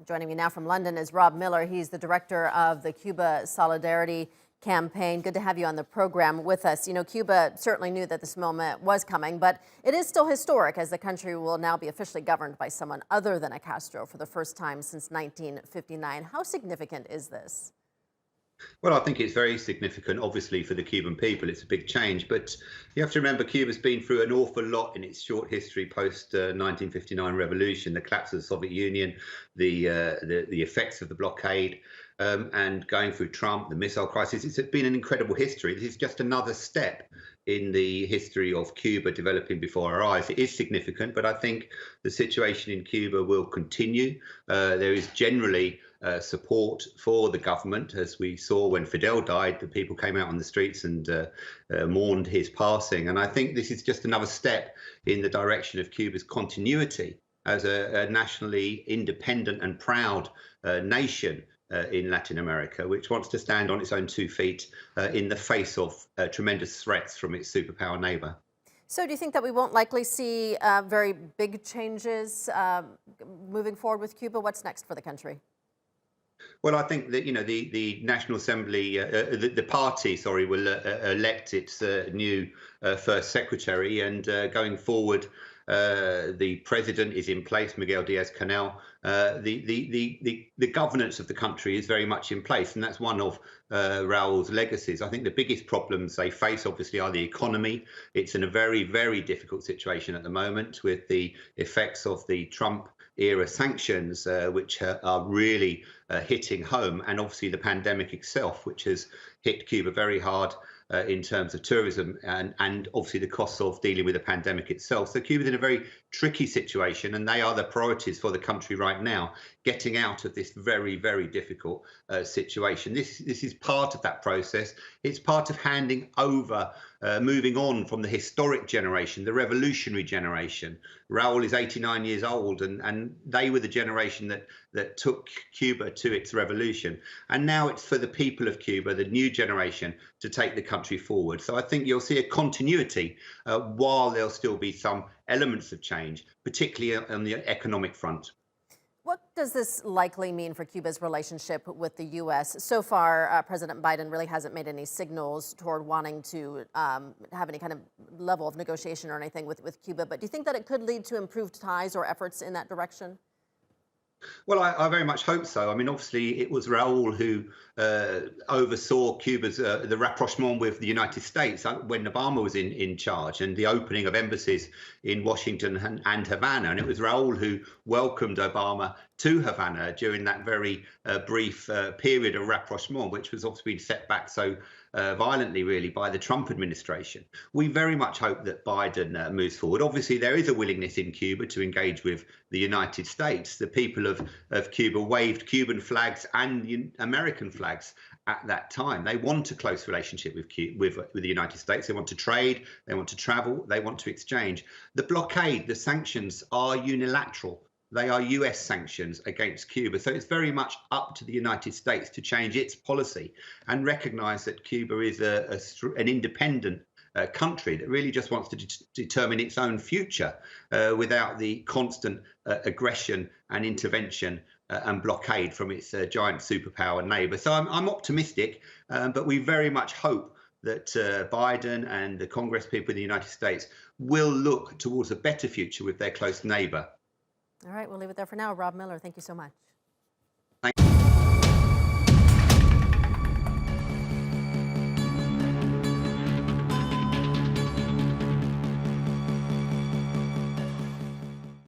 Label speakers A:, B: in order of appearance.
A: Joining me now from London is Rob Miller. He's the director of the Cuba Solidarity Campaign. Good to have you on the program with us. You know, Cuba certainly knew that this moment was coming, but it is still historic as the country will now be officially governed by someone other than a Castro for the first time since 1959. How significant is this?
B: Well, I think it's very significant, obviously, for the Cuban people. It's a big change, but you have to remember Cuba's been through an awful lot in its short history post 1959 revolution, the collapse of the Soviet Union, the effects of the blockade, and going through Trump, the missile crisis. It's been an incredible history. This is just another step in the history of Cuba developing before our eyes. It is significant, but I think the situation in Cuba will continue. There is generally support for the government, as we saw when Fidel died. The people came out on the streets and mourned his passing. And I think this is just another step in the direction of Cuba's continuity as a nationally independent and proud nation in Latin America, which wants to stand on its own 2 feet in the face of tremendous threats from its superpower neighbor.
A: So do you think that we won't likely see very big changes moving forward with Cuba? What's next for the country?
B: Well, I think that, you know, the National Assembly, the party, sorry, will elect its new first secretary, and going forward, the president is in place, Miguel Diaz-Canel. The governance of the country is very much in place, and that's one of Raul's legacies. I think the biggest problems they face, obviously, are the economy. It's in a very, very difficult situation at the moment with the effects of the Trump era sanctions, which are really hitting home, and obviously the pandemic itself, which has hit Cuba very hard in terms of tourism and obviously the costs of dealing with the pandemic itself. So Cuba's in a very tricky situation, and they are the priorities for the country right now, getting out of this very, very difficult situation. This is part of that process. It's part of handing over, moving on from the historic generation, the revolutionary generation. Raul is 89 years old, and they were the generation that took Cuba to its revolution. And now it's for the people of Cuba, the new generation, to take the country forward. So I think you'll see a continuity while there'll still be some elements of change, particularly on the economic front.
A: What does this likely mean for Cuba's relationship with the U.S.? So far, President Biden really hasn't made any signals toward wanting to have any kind of level of negotiation or anything with Cuba. But do you think that it could lead to improved ties or efforts in that direction?
B: Well, I very much hope so. I mean, obviously, it was Raul who oversaw Cuba's the rapprochement with the United States when Obama was in charge, and the opening of embassies in Washington and Havana. And it was Raul who welcomed Obama to Havana during that very brief period of rapprochement, which was obviously been set back so violently, really, by the Trump administration. We very much hope that Biden moves forward. Obviously, there is a willingness in Cuba to engage with the United States. The people of Cuba waved Cuban flags and American flags at that time. They want a close relationship with the United States. They want to trade, they want to travel, they want to exchange. The blockade, the sanctions are unilateral. They are US sanctions against Cuba. So it's very much up to the United States to change its policy and recognize that Cuba is an independent country that really just wants to determine its own future without the constant aggression and intervention and blockade from its giant superpower neighbor. So I'm optimistic, but we very much hope that Biden and the Congress people in the United States will look towards a better future with their close neighbor.
A: All right, we'll leave it there for now. Rob Miller, thank you so much.